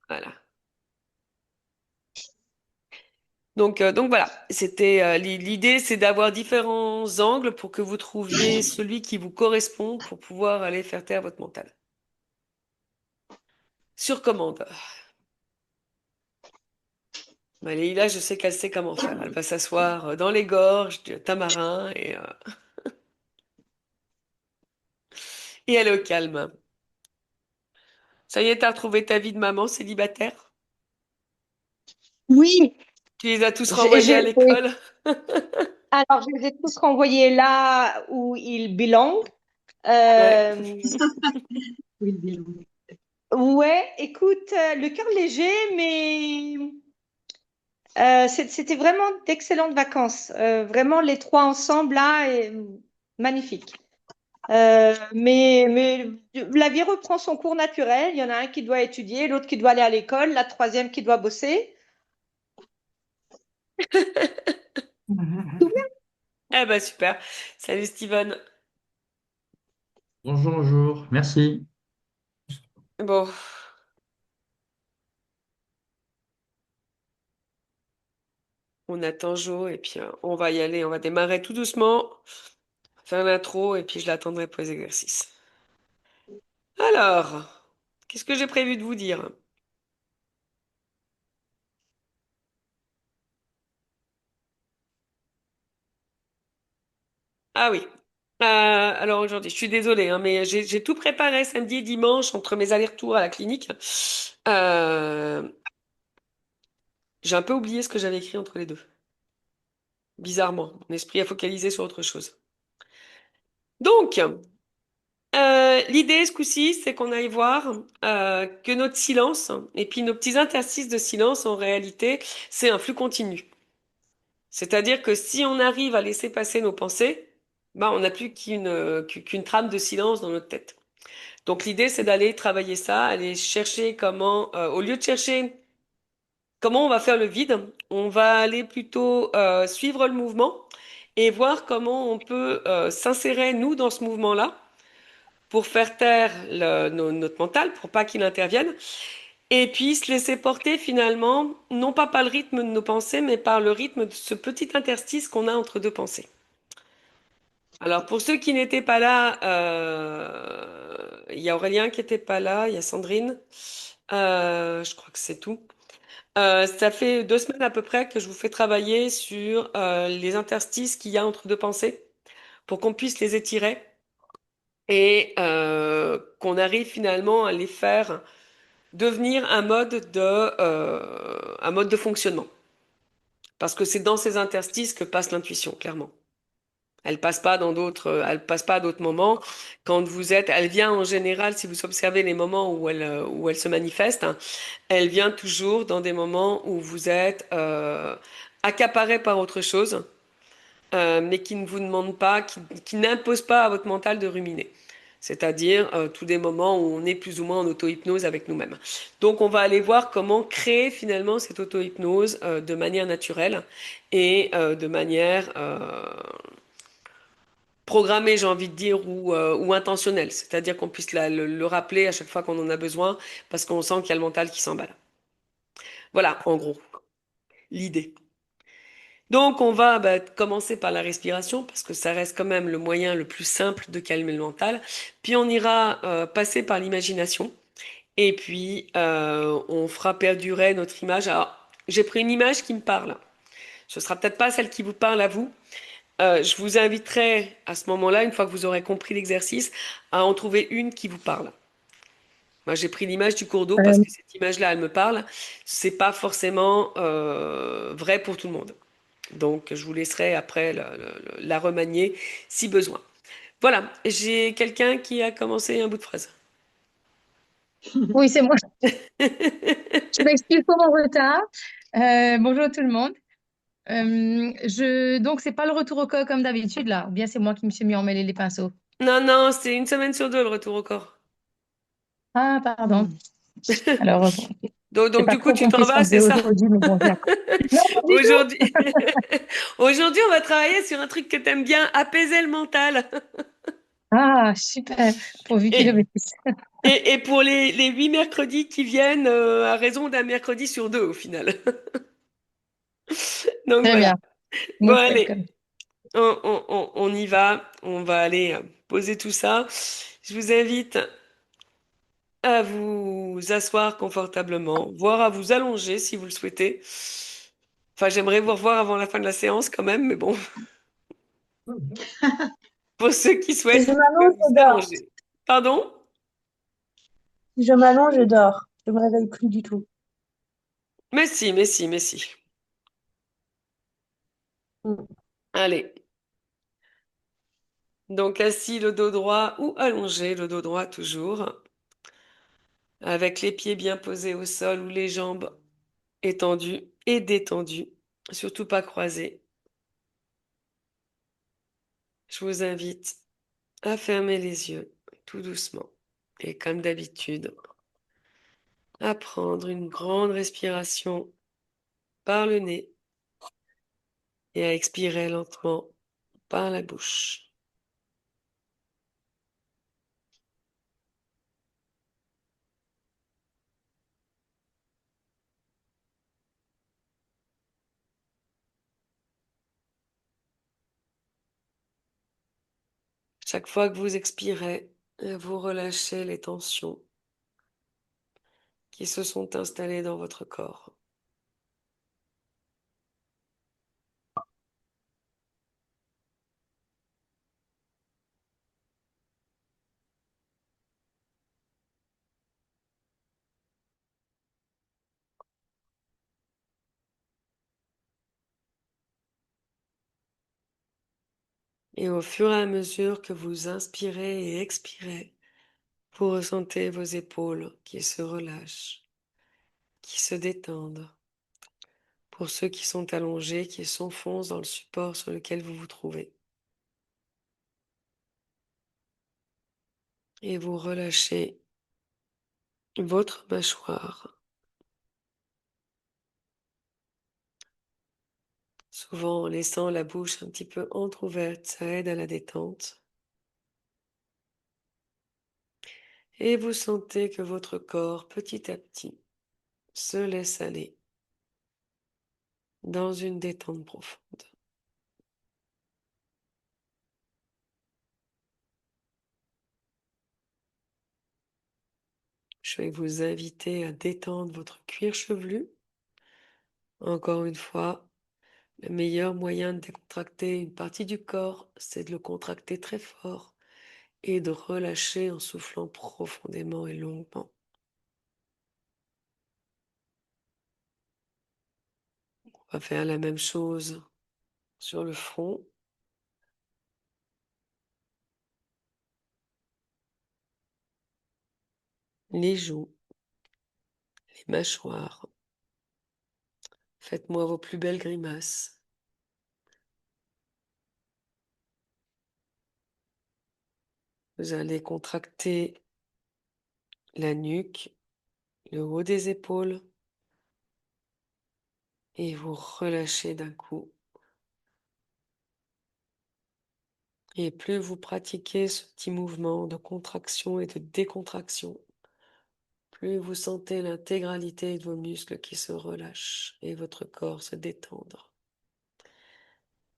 Voilà. Donc voilà, c'était l'idée, c'est d'avoir différents angles pour que vous trouviez celui qui vous correspond pour pouvoir aller faire taire votre mental. Sur commande. Bah, Leïla, je sais qu'elle sait comment faire. Elle va s'asseoir dans les gorges du tamarin et elle est au calme. Ça y est, t'as retrouvé ta vie de maman célibataire? Oui, Tu les as tous je, renvoyés à je- oui. l'école? Alors, je les ai tous renvoyés là où ils belong. Ouais. Euh, ouais, écoute, le cœur léger, mais c'était vraiment d'excellentes vacances. Vraiment, les trois ensemble, là, magnifique. Mais la vie reprend son cours naturel. Il y en a un qui doit étudier, l'autre qui doit aller à l'école, la troisième qui doit bosser. Tout bien. Eh ben super. Salut Steven. Bonjour, bonjour, merci. Bon, on attend Jo et puis on va y aller. On va démarrer tout doucement, faire l'intro et puis je l'attendrai pour les exercices. Alors, qu'est-ce que j'ai prévu de vous dire? Ah oui. Alors aujourd'hui, je suis désolée, hein, mais j'ai tout préparé samedi et dimanche entre mes allers-retours à la clinique. Euh, j'ai un peu oublié ce que j'avais écrit entre les deux. Bizarrement, mon esprit a focalisé sur autre chose. Donc, l'idée ce coup-ci, c'est qu'on aille voir que notre silence et puis nos petits interstices de silence, en réalité, c'est un flux continu. C'est-à-dire que si on arrive à laisser passer nos pensées, ben, on n'a plus qu'une trame de silence dans notre tête. Donc l'idée, c'est d'aller travailler ça, aller chercher comment, au lieu de chercher comment on va faire le vide, on va aller plutôt suivre le mouvement et voir comment on peut s'insérer, nous, dans ce mouvement-là pour faire taire notre mental, pour pas qu'il intervienne, et puis se laisser porter finalement, non pas par le rythme de nos pensées, mais par le rythme de ce petit interstice qu'on a entre deux pensées. Alors pour ceux qui n'étaient pas là, il y a Aurélien qui n'était pas là, il y a Sandrine, je crois que c'est tout. Ça fait 2 semaines à peu près que je vous fais travailler sur les interstices qu'il y a entre deux pensées pour qu'on puisse les étirer et qu'on arrive finalement à les faire devenir un mode de fonctionnement. Parce que c'est dans ces interstices que passe l'intuition, clairement. Elle passe pas dans d'autres, elle passe pas à d'autres moments. Quand vous êtes, elle vient en général, si vous observez les moments où elle se manifeste, hein, elle vient toujours dans des moments où vous êtes accaparé par autre chose, mais qui ne vous demande pas, qui n'impose pas à votre mental de ruminer. C'est-à-dire tous des moments où on est plus ou moins en auto-hypnose avec nous-mêmes. Donc on va aller voir comment créer finalement cette auto-hypnose de manière naturelle et de manière programmée, j'ai envie de dire, ou intentionnelle. C'est-à-dire qu'on puisse le rappeler à chaque fois qu'on en a besoin parce qu'on sent qu'il y a le mental qui s'emballe. Voilà, en gros, l'idée. Donc, on va commencer par la respiration parce que ça reste quand même le moyen le plus simple de calmer le mental. Puis on ira passer par l'imagination et puis on fera perdurer notre image. Alors, j'ai pris une image qui me parle. Ce sera peut-être pas celle qui vous parle à vous. Je vous inviterai à ce moment-là, une fois que vous aurez compris l'exercice, à en trouver une qui vous parle. Moi, j'ai pris l'image du cours d'eau parce Euh, que cette image-là, elle me parle. C'est pas forcément vrai pour tout le monde. Donc, je vous laisserai après la remanier si besoin. Voilà, j'ai quelqu'un qui a commencé un bout de phrase. oui, c'est moi. Je m'excuse pour mon retard. Bonjour tout le monde. Donc, c'est pas le retour au corps comme d'habitude, là. Ou bien c'est moi qui me suis mis à emmêler les pinceaux. Non, non, c'est une semaine sur deux le retour au corps. Ah, pardon. Alors, j'ai Donc, pas du coup, trop tu compris t'en ce vas, qu'on c'est faisait ça? aujourd'hui, mais bon, d'accord. Non, pas du Aujourd'hui, tout. aujourd'hui, on va travailler sur un truc que t'aimes bien, apaiser le mental. Ah, super, pourvu qu'il Et, obéisse. et pour les 8 mercredis qui viennent, à raison d'un mercredi sur deux au final. Donc Très voilà. bien, Bon, nickel. allez, on y va. On va aller poser tout ça. Je vous invite à vous asseoir confortablement, voire à vous allonger si vous le souhaitez. Enfin, j'aimerais vous revoir avant la fin de la séance quand même, mais bon, pour ceux qui Si souhaitent, je vous pouvez m'allonge, je vous dors. allonger. Pardon? Si je m'allonge, je dors. Je me réveille plus du tout. Mais si, mais si, mais si. Mm. Allez. Donc assis le dos droit ou allongé le dos droit toujours, avec les pieds bien posés au sol ou les jambes étendues et détendues, surtout pas croisées. Je vous invite à fermer les yeux tout doucement et comme d'habitude, à prendre une grande respiration par le nez et à expirer lentement par la bouche. Chaque fois que vous expirez, vous relâchez les tensions qui se sont installées dans votre corps. Et au fur et à mesure que vous inspirez et expirez, vous ressentez vos épaules qui se relâchent, qui se détendent. Pour ceux qui sont allongés, qui s'enfoncent dans le support sur lequel vous vous trouvez. Et vous relâchez votre mâchoire, souvent en laissant la bouche un petit peu entrouverte, ça aide à la détente. Et vous sentez que votre corps, petit à petit, se laisse aller dans une détente profonde. Je vais vous inviter à détendre votre cuir chevelu. Encore une fois, le meilleur moyen de décontracter une partie du corps, c'est de le contracter très fort et de relâcher en soufflant profondément et longuement. On va faire la même chose sur le front, les joues, les mâchoires. Faites-moi vos plus belles grimaces. Vous allez contracter la nuque, le haut des épaules et vous relâchez d'un coup. Et plus vous pratiquez ce petit mouvement de contraction et de décontraction, plus vous sentez l'intégralité de vos muscles qui se relâchent et votre corps se détendre.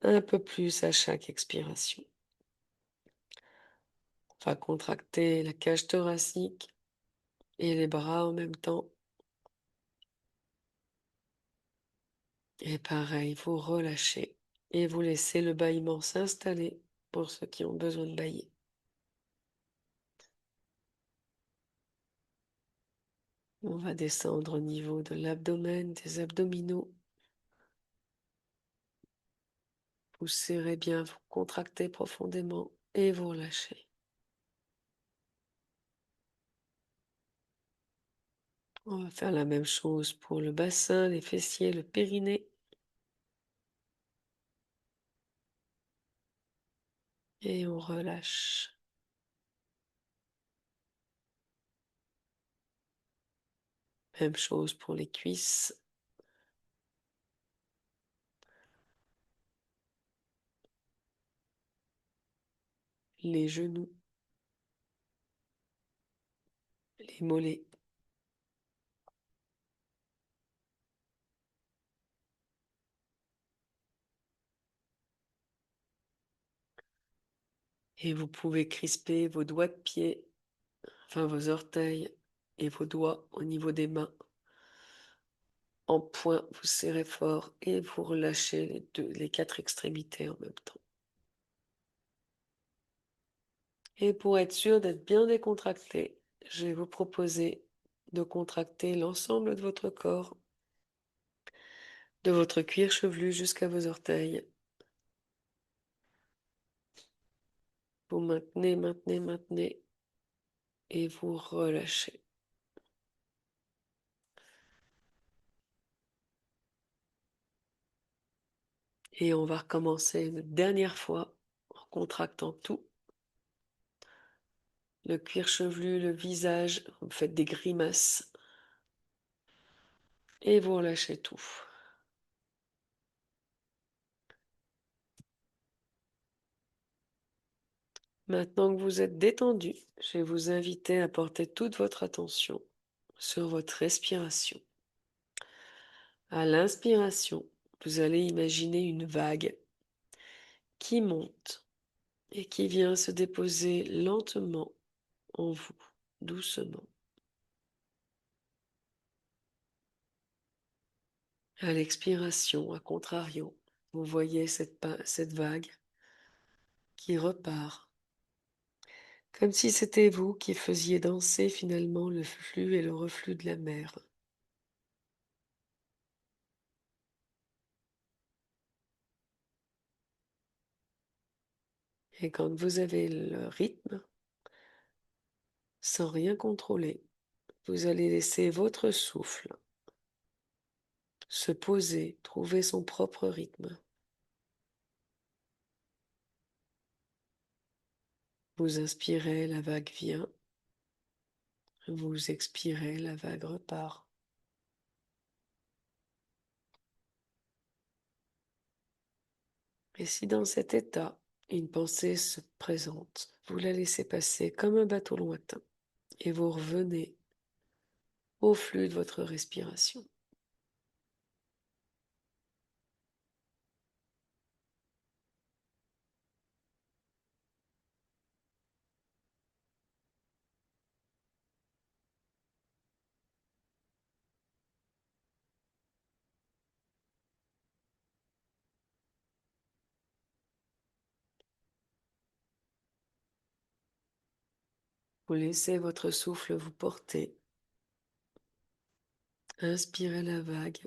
Un peu plus à chaque expiration. On va contracter la cage thoracique et les bras en même temps. Et pareil, vous relâchez et vous laissez le bâillement s'installer pour ceux qui ont besoin de bâiller. On va descendre au niveau de l'abdomen, des abdominaux. Vous serrez bien, vous contractez profondément et vous relâchez. On va faire la même chose pour le bassin, les fessiers, le périnée. Et on relâche. Même chose pour les cuisses, les genoux. les mollets. Et vous pouvez crisper vos doigts de pied, enfin vos orteils et vos doigts au niveau des mains. En point, vous serrez fort et vous relâchez les quatre extrémités en même temps. Et pour être sûr d'être bien décontracté, je vais vous proposer de contracter l'ensemble de votre corps, de votre cuir chevelu jusqu'à vos orteils. Vous maintenez, maintenez, maintenez et vous relâchez. Et on va recommencer une dernière fois en contractant tout. Le cuir chevelu, le visage, vous faites des grimaces et vous relâchez tout. Maintenant que vous êtes détendu, je vais vous inviter à porter toute votre attention sur votre respiration. À l'inspiration, vous allez imaginer une vague qui monte et qui vient se déposer lentement en vous, doucement. À l'expiration, à contrario, vous voyez cette vague qui repart, comme si c'était vous qui faisiez danser finalement le flux et le reflux de la mer. Et quand vous avez le rythme, sans rien contrôler, vous allez laisser votre souffle se poser, trouver son propre rythme. Vous inspirez, la vague vient. Vous expirez, la vague repart. Et si dans cet état, une pensée se présente, vous la laissez passer comme un bateau lointain et vous revenez au flux de votre respiration. Vous laissez votre souffle vous porter. Inspirez la vague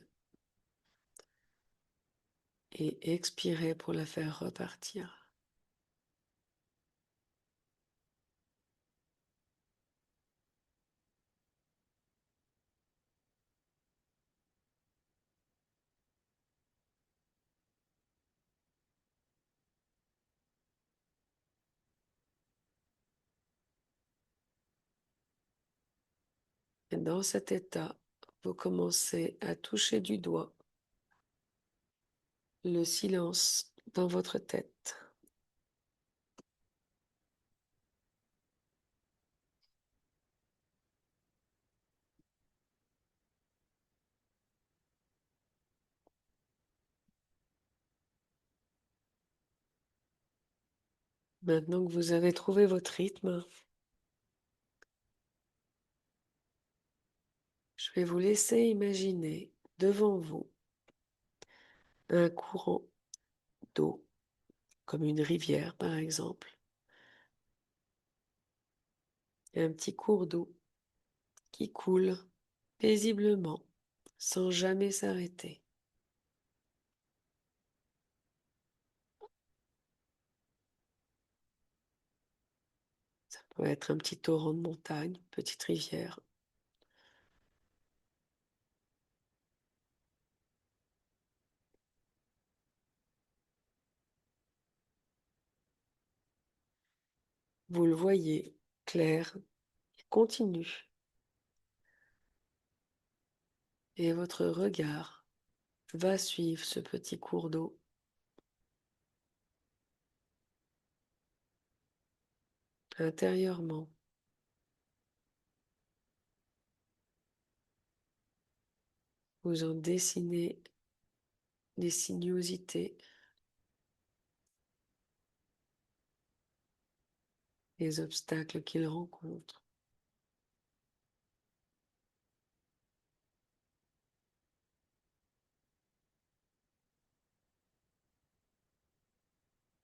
et expirez pour la faire repartir. Et dans cet état, vous commencez à toucher du doigt le silence dans votre tête. Maintenant que vous avez trouvé votre rythme, je vais vous laisser imaginer devant vous un courant d'eau, comme une rivière par exemple, un petit cours d'eau qui coule paisiblement, sans jamais s'arrêter. Ça peut être un petit torrent de montagne, une petite rivière. Vous le voyez clair et continu, et votre regard va suivre ce petit cours d'eau intérieurement. Vous en dessinez des sinuosités, les obstacles qu'il rencontre.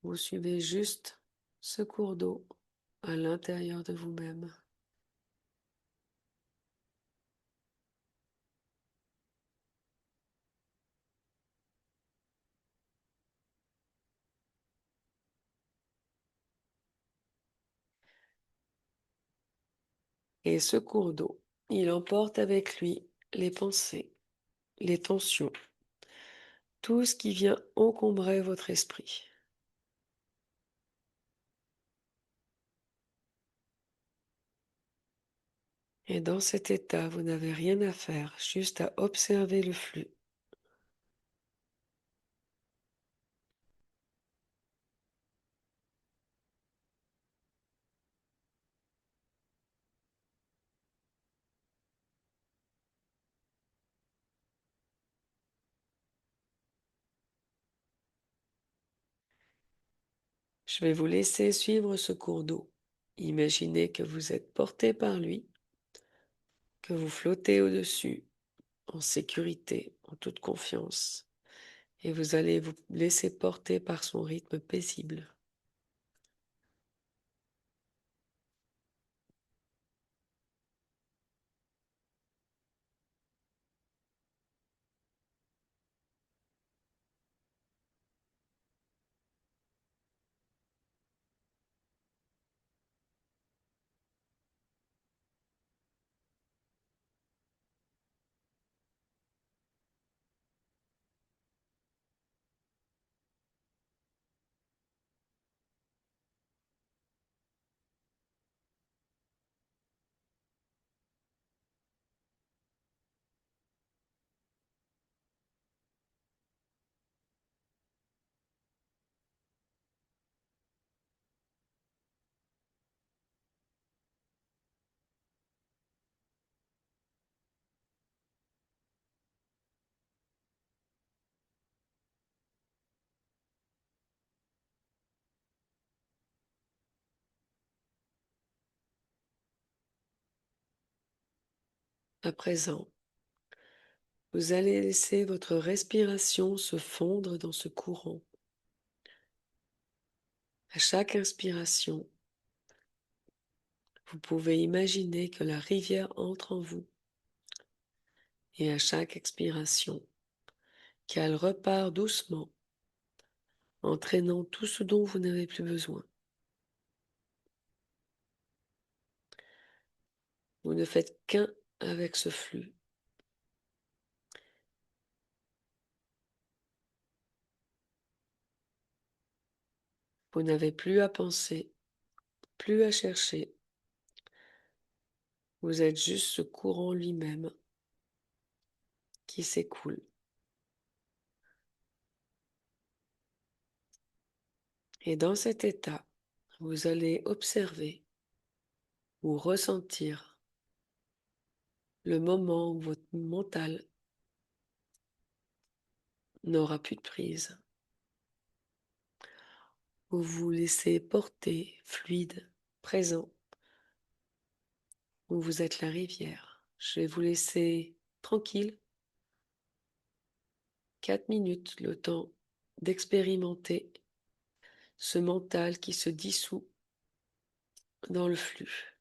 Vous suivez juste ce cours d'eau à l'intérieur de vous-même. Et ce cours d'eau, il emporte avec lui les pensées, les tensions, tout ce qui vient encombrer votre esprit. Et dans cet état, vous n'avez rien à faire, juste à observer le flux. Je vais vous laisser suivre ce cours d'eau. Imaginez que vous êtes porté par lui, que vous flottez au-dessus, en sécurité, en toute confiance, et vous allez vous laisser porter par son rythme paisible. À présent, vous allez laisser votre respiration se fondre dans ce courant. À chaque inspiration, vous pouvez imaginer que la rivière entre en vous. Et à chaque expiration, qu'elle repart doucement, entraînant tout ce dont vous n'avez plus besoin. Vous ne faites qu'un avec ce flux. Vous n'avez plus à penser, plus à chercher. Vous êtes juste ce courant lui-même qui s'écoule. Et dans cet état, vous allez observer ou ressentir le moment où votre mental n'aura plus de prise. Vous vous laissez porter, fluide, présent, où vous êtes la rivière. Je vais vous laisser tranquille, 4 minutes, le temps d'expérimenter ce mental qui se dissout dans le flux.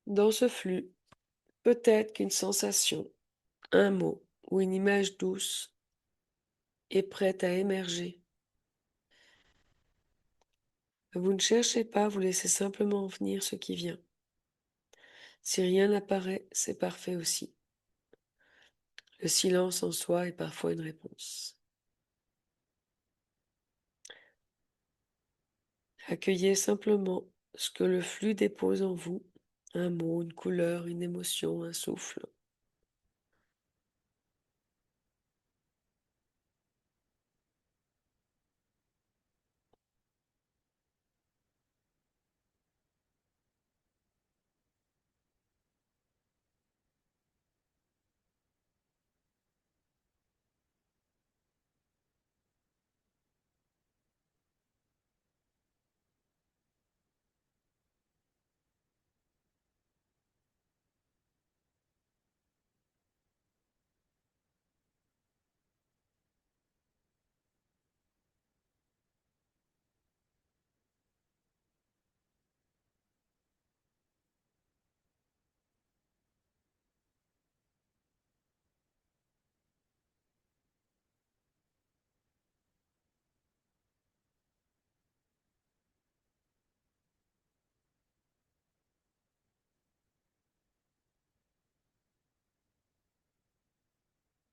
Dans ce flux, peut-être qu'une sensation, un mot ou une image douce est prête à émerger. Vous ne cherchez pas, vous laissez simplement venir ce qui vient. Si rien n'apparaît, c'est parfait aussi. Le silence en soi est parfois une réponse. Accueillez simplement ce que le flux dépose en vous, un mot, une couleur, une émotion, un souffle.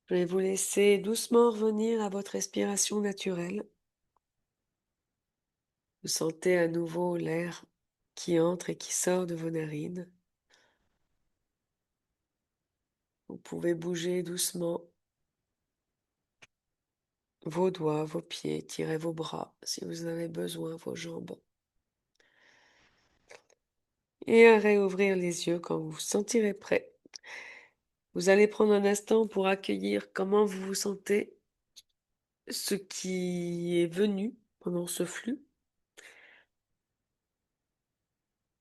Je vais vous laisser doucement revenir à votre respiration naturelle. Vous sentez à nouveau l'air qui entre et qui sort de vos narines. Vous pouvez bouger doucement vos doigts, vos pieds, tirer vos bras si vous en avez besoin, vos jambes. Et à réouvrir les yeux quand vous vous sentirez prêt. Vous allez prendre un instant pour accueillir comment vous vous sentez, ce qui est venu pendant ce flux.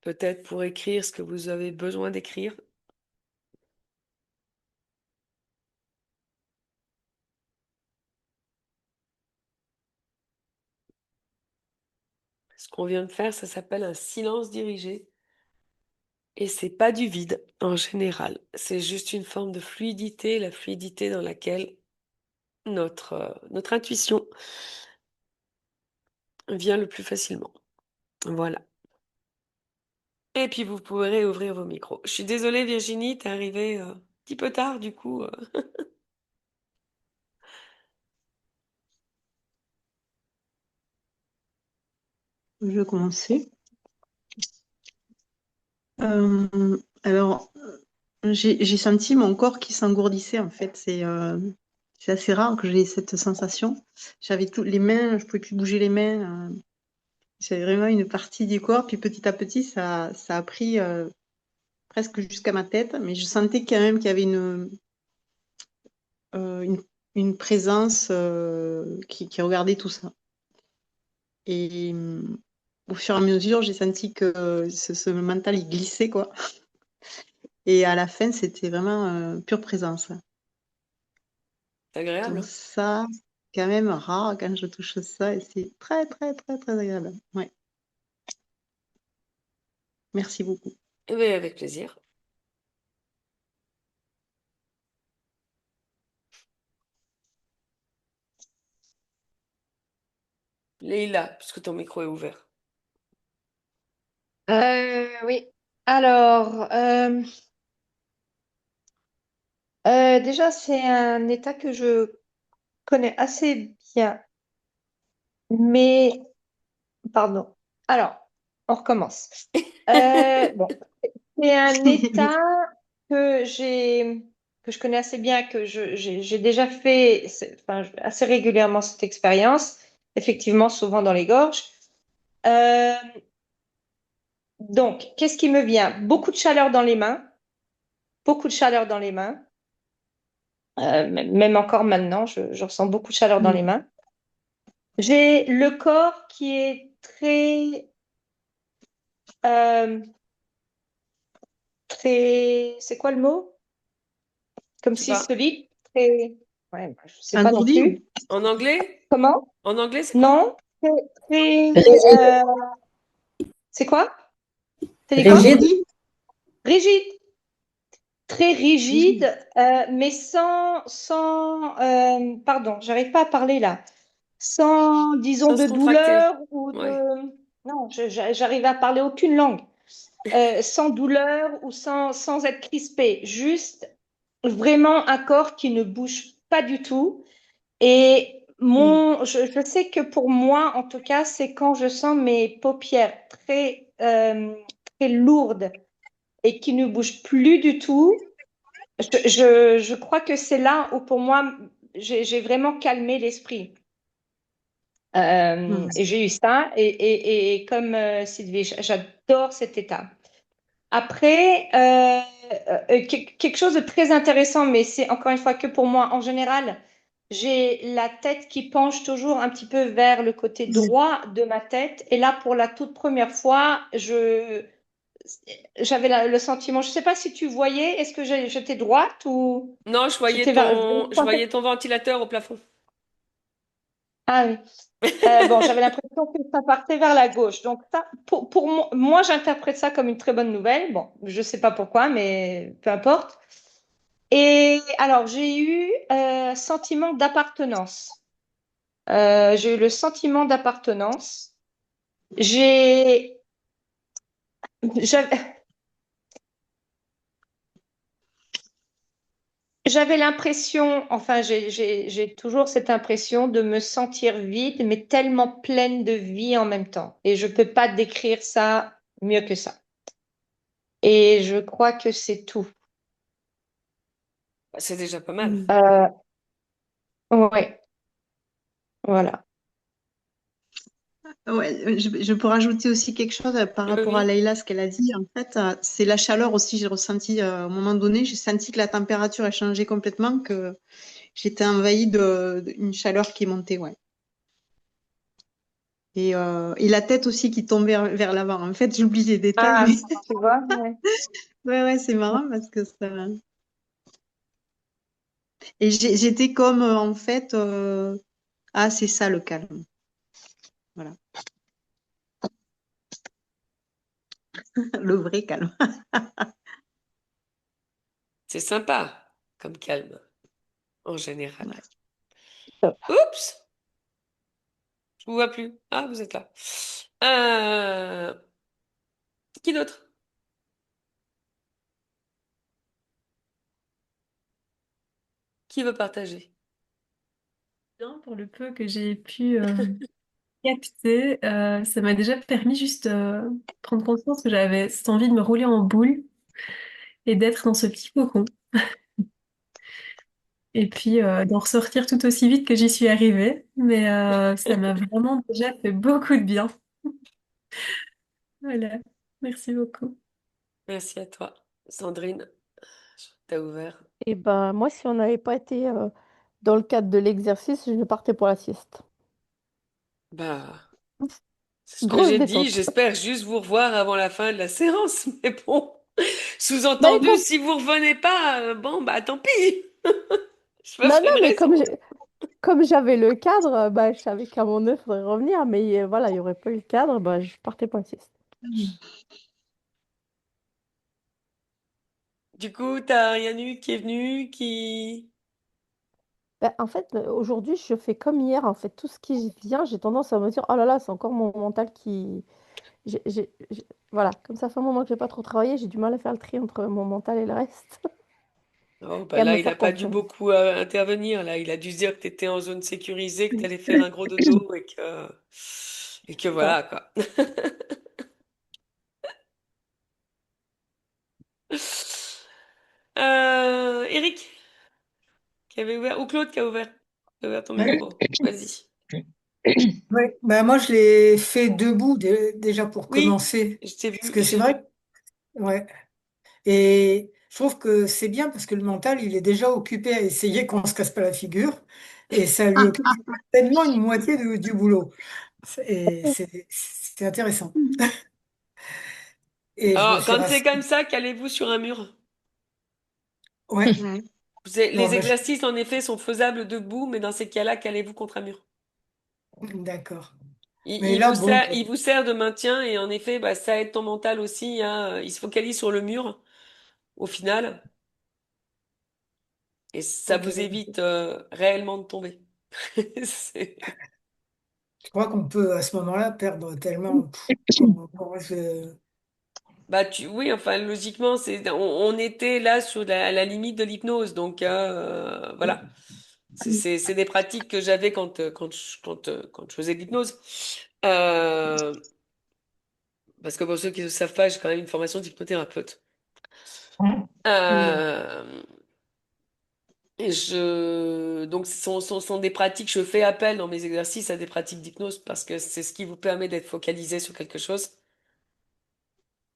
Peut-être pour écrire ce que vous avez besoin d'écrire. Ce qu'on vient de faire, ça s'appelle un silence dirigé. Et c'est pas du vide en général. C'est juste une forme de fluidité, la fluidité dans laquelle notre intuition vient le plus facilement. Voilà. Et puis vous pourrez ouvrir vos micros. Je suis désolée Virginie, t'es arrivée un petit peu tard du coup. Je vais commencer. Alors, j'ai senti mon corps qui s'engourdissait en fait. C'est assez rare que j'ai cette sensation. J'avais toutes les mains, je pouvais plus bouger les mains. J'avais vraiment une partie du corps. Puis petit à petit, ça a pris presque jusqu'à ma tête. Mais je sentais quand même qu'il y avait euh, une, une présence qui regardait tout ça. Et au fur et à mesure, j'ai senti que ce mental, il glissait, quoi. Et à la fin, c'était vraiment pure présence. C'est agréable, Donc hein? ça, c'est quand même rare quand je touche ça et c'est très, très, très, très agréable. Ouais, merci beaucoup. Eh bien, avec plaisir. Leïla, puisque ton micro est ouvert. Oui. Alors, déjà, c'est un état que je connais assez bien, mais pardon. Alors, on recommence. Bon, c'est un état que que je connais assez bien, que j'ai déjà fait, enfin, assez régulièrement cette expérience, effectivement, souvent dans les gorges. Euh, donc, qu'est-ce qui me vient? Beaucoup de chaleur dans les mains, beaucoup de chaleur dans les mains. Même encore maintenant, je ressens beaucoup de chaleur dans les Mm. mains. J'ai le corps qui est très, euh, très, c'est quoi le mot? Comme Je sais si pas. solide, très, ouais, bah, je sais pas non Engourdi ou plus. En anglais? Comment? En anglais, c'est quoi? Non, très, très, Rigide, c'est quoi? T'as dit quoi? rigide, engourdi? rigide, très Rigide. rigide, mais pardon, j'arrive pas à parler là, sans, disons, Sans de se contracter. douleur ou Ouais. de, non, j'arrive à parler aucune langue, sans douleur ou sans être crispé, juste vraiment un corps qui ne bouge pas du tout. Et Mm. je sais que pour moi, en tout cas, c'est quand je sens mes paupières très lourdes et qui ne bougent plus du tout. Je crois que c'est là où pour moi, j'ai vraiment calmé l'esprit. Mm. Et j'ai eu ça. Et comme Sylvie, j'adore cet état. Après, quelque chose de très intéressant, mais c'est encore une fois que pour moi, en général, j'ai la tête qui penche toujours un petit peu vers le côté Mm. droit de ma tête. Et là, pour la toute première fois, j'avais le sentiment, je ne sais pas si tu voyais, est-ce que j'étais droite ou Non, j'étais vers... je voyais ton ventilateur au plafond. Ah oui. Bon, j'avais l'impression que ça partait vers la gauche. Donc, ça, pour moi, j'interprète ça comme une très bonne nouvelle. Bon, je ne sais pas pourquoi, mais peu importe. Et alors, j'ai eu sentiment d'appartenance. J'ai eu le sentiment d'appartenance. J'ai, j'avais, j'avais l'impression, enfin, j'ai toujours cette impression de me sentir vide, mais tellement pleine de vie en même temps. Et je peux pas décrire ça mieux que ça. Et je crois que c'est tout. Bah, c'est déjà pas mal. Mm. Euh, ouais, voilà. Ouais, je peux rajouter aussi quelque chose par Oui, rapport à oui. Leïla, ce qu'elle a dit. En fait, c'est la chaleur aussi. J'ai ressenti à un moment donné, j'ai senti que la température a changé complètement, que j'étais envahie d'une chaleur qui montait, ouais. Et la tête aussi qui tombait vers l'avant. En fait, j'oublie les détails, Ah, mais tu vois, ouais. ouais, ouais, c'est marrant parce que ça. Et j'étais comme, en fait, ah, c'est ça le calme. Voilà, le vrai calme. C'est sympa comme calme, en général. Ouais. Oups, je vous vois plus. Ah, vous êtes là. Euh, qui d'autre? Qui veut partager? Bien, pour le peu que j'ai pu capter, ça m'a déjà permis juste prendre conscience que j'avais cette envie de me rouler en boule et d'être dans ce petit cocon. Et puis d'en ressortir tout aussi vite que j'y suis arrivée. Mais ça m'a vraiment déjà fait beaucoup de bien. Voilà, merci beaucoup. Merci à toi. Sandrine, t'as ouvert. Et ben, moi, si on n'avait pas été dans le cadre de l'exercice, je partais pour la sieste. Bah, c'est ce que Grosse j'ai dit. détente. J'espère juste vous revoir avant la fin de la séance. Mais bon, Mais sous-entendu, comme... si vous revenez pas, bon, bah tant pis. Je me Non, non, ferai une mais raison. comme j'avais le cadre, bah, je savais qu'à mon œuvre, il faudrait revenir. Mais voilà, il n'y aurait pas eu le cadre, bah, je partais pour la sieste. Du coup, t'as rien eu qui est venu, qui... Bah, en fait, aujourd'hui, je fais comme hier. En fait, tout ce qui vient, j'ai tendance à me dire, oh là là, c'est encore mon mental qui... Voilà, comme ça fait un moment que j'ai pas trop travaillé, j'ai du mal à faire le tri entre mon mental et le reste Oh, bah et à là, me il n'a faire pas dû confiance. beaucoup intervenir. Là, il a dû se dire que tu étais en zone sécurisée, que tu allais faire un gros dodo et que C'est ça. voilà, quoi. Eric, qui avait ouvert, ou Claude qui a ouvert ton Ouais. micro. Vas-y. Ouais. Bah, moi, je l'ai fait debout déjà pour Oui, commencer. je t'ai Parce vu, que c'est j'ai vrai, vu. ouais. Et je trouve que c'est bien parce que le mental, il est déjà occupé à essayer qu'on se casse pas la figure. Et ça lui occupe tellement une moitié du boulot. Et c'est intéressant. Et je me Alors, suis quand c'est rassasiée. comme ça, calez-vous sur un mur. Ouais. Ouais. Les Bon, bah, exercices, en effet, sont faisables debout, mais dans ces cas-là, calez-vous contre un mur. d'accord. Mais là, Il vous sert de maintien et en effet, bah, ça aide ton mental aussi, hein. Il se focalise sur le mur. au final, et ça Ok. vous évite réellement de tomber. C'est- Je crois qu'on peut à ce moment-là perdre tellement. Bah oui, enfin logiquement, on était là sur la limite de l'hypnose, donc voilà. C'est des pratiques que j'avais quand je faisais de l'hypnose. Euh, Parce que pour ceux qui ne savent pas, j'ai quand même une formation d'hypnothérapeute. Mm. Euh, donc, ce sont des pratiques, je fais appel dans mes exercices à des pratiques d'hypnose parce que c'est ce qui vous permet d'être focalisé sur quelque chose.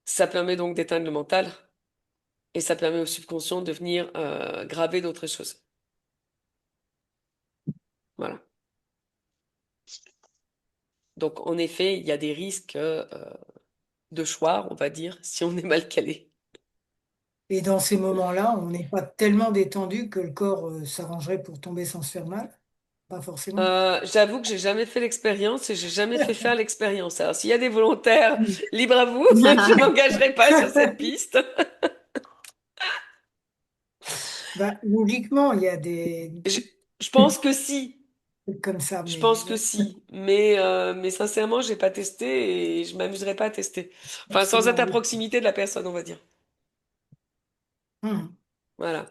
Ça permet donc d'éteindre le mental et ça permet au subconscient de venir graver d'autres choses. Voilà. Donc, en effet, il y a des risques de choix, on va dire, si on est mal calé. Et dans ces moments-là, on n'est pas tellement détendu que le corps s'arrangerait pour tomber sans se faire mal. Pas forcément. J'avoue que j'ai jamais fait l'expérience et j'ai jamais fait faire l'expérience. Alors, s'il y a des volontaires, Mm. libre à vous, je m'engagerai pas sur cette piste. Bah, logiquement, il y a des Je, je pense que si. trucs comme ça, Je mais pense que si. Mais sincèrement, j'ai pas testé et je m'amuserai pas à tester. Enfin, sans être forcément, à oui. proximité de la personne, on va dire. Hmm. Voilà.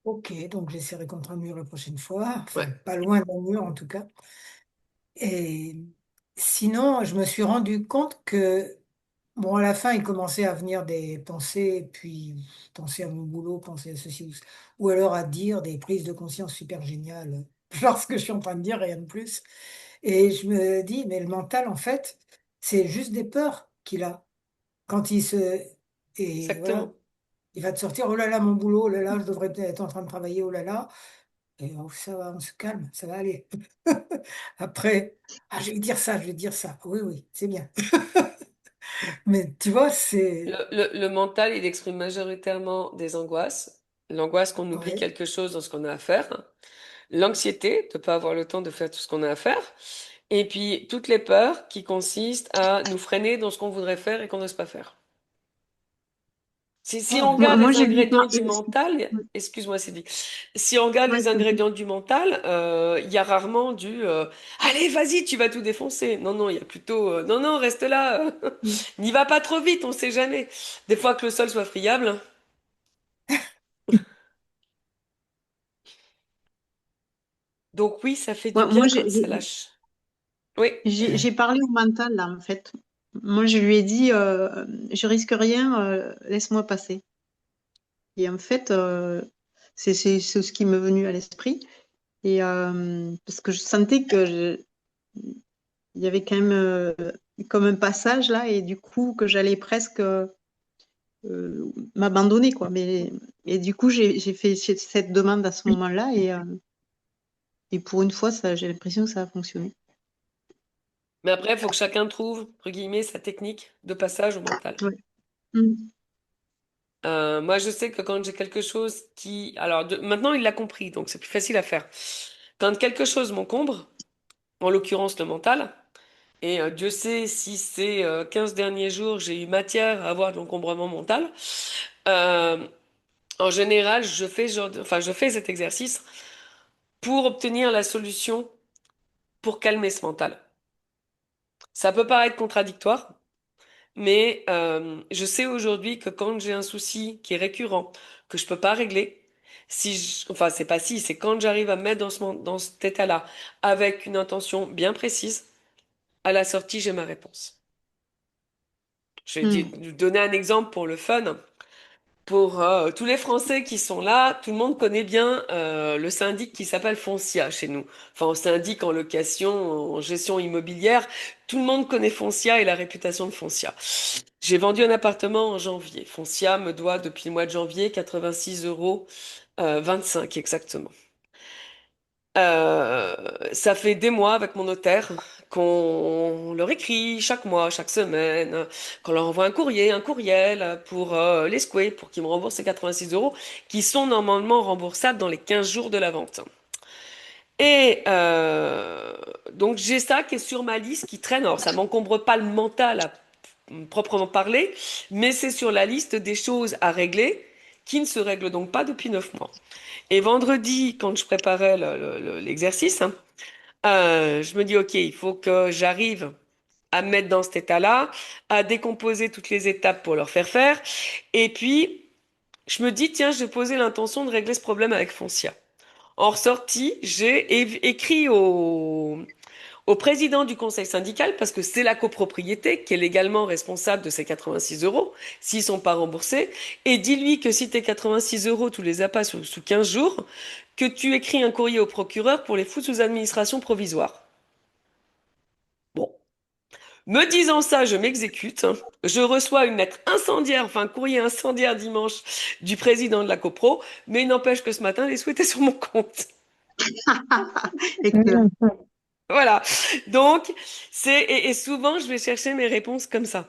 Ok, donc j'essaierai contre un mur la prochaine fois. Ouais. Enfin, pas loin d'un mur en tout cas. Et sinon, je me suis rendu compte que, bon, à la fin, il commençait à venir des pensées, puis penser à mon boulot, penser à ceci ou alors à dire des prises de conscience super géniales. Genre ce que je suis en train de dire, rien de plus. Et je me dis, mais le mental, en fait, c'est juste des peurs qu'il a. Quand il se... Et voilà, Exactement. il va te sortir, oh là là, mon boulot, oh là là, je devrais peut-être être en train de travailler, oh là là. Et oh, ça va, on se calme, ça va aller. Après, ah, je vais dire ça, je vais dire ça. Oui, oui, c'est bien. Mais tu vois, c'est... Le mental, il exprime majoritairement des angoisses. L'angoisse qu'on oublie Ouais. quelque chose dans ce qu'on a à faire. L'anxiété de ne pas avoir le temps de faire tout ce qu'on a à faire. Et puis, toutes les peurs qui consistent à nous freiner dans ce qu'on voudrait faire et qu'on n'ose pas faire. Si on Ah, regarde Moi, les j'ai vu ingrédients ça. du mental, excuse-moi Sylvie, si on regarde Ouais, les s'il te plaît. ingrédients du mental, il y a rarement allez, vas-y, tu vas tout défoncer. Non, non, il y a plutôt non, non, reste là, Mm. n'y va pas trop vite, on sait jamais. Des fois que le sol soit friable. Donc oui, ça fait du Moi, bien quand ça lâche. Oui, j'ai parlé au mental, là, en fait. Moi, je lui ai dit, je risque rien, laisse-moi passer. Et en fait, c'est ce qui m'est venu à l'esprit. Et parce que je sentais il y avait quand même comme un passage là, et du coup, que j'allais presque m'abandonner, quoi. Et du coup, j'ai fait cette demande à ce moment-là, et pour une fois, j'ai l'impression que ça a fonctionné. mais après, il faut que chacun trouve, entre guillemets, sa technique de passage au mental. Ouais. Mm. Moi, je sais que quand j'ai quelque chose qui... Alors, maintenant, il l'a compris, donc c'est plus facile à faire. Quand quelque chose m'encombre, en l'occurrence le mental, et Dieu sait si ces 15 derniers jours, j'ai eu matière à avoir de l'encombrement mental, euh, en général, je fais cet exercice pour obtenir la solution pour calmer ce mental. Ça peut paraître contradictoire, mais je sais aujourd'hui que quand j'ai un souci qui est récurrent, que je peux pas régler, enfin c'est pas si, c'est quand j'arrive à me mettre dans cet état-là, avec une intention bien précise, à la sortie j'ai ma réponse. Je vais Mm. donner un exemple pour le fun. Pour tous les Français qui sont là, tout le monde connaît bien le syndic qui s'appelle Foncia chez nous. Enfin, on syndic en location, en gestion immobilière. Tout le monde connaît Foncia et la réputation de Foncia. J'ai vendu un appartement en janvier. Foncia me doit depuis le mois de janvier 86 euros 25 exactement. Ça fait des mois avec mon notaire qu'on leur écrit chaque mois, chaque semaine, qu'on leur envoie un courriel pour les secouer, pour qu'ils me remboursent ces 86 euros, qui sont normalement remboursables dans les 15 jours de la vente. Et donc j'ai ça qui est sur ma liste qui traîne. Alors ça m'encombre pas le mental à proprement parler, mais c'est sur la liste des choses à régler qui ne se règle donc pas depuis 9 mois. Et vendredi, quand je préparais l'exercice, hein, je me dis, OK, il faut que j'arrive à me mettre dans cet état-là, à décomposer toutes les étapes pour leur faire faire. Et puis, je me dis, tiens, je vais poser l'intention de régler ce problème avec Foncia. En ressortie, j'ai écrit au président du conseil syndical, parce que c'est la copropriété qui est légalement responsable de ces 86 euros, s'ils sont pas remboursés, et dis-lui que si tes 86 euros, tu les as pas sous 15 jours, que tu écris un courrier au procureur pour les foutre sous administration provisoire. Bon. Me disant ça, je m'exécute. Je reçois une lettre incendiaire, enfin un courrier incendiaire dimanche du président de la copro, mais il n'empêche que ce matin, les sous étaient sur mon compte. Excellent. Voilà. Donc, et souvent, je vais chercher mes réponses comme ça.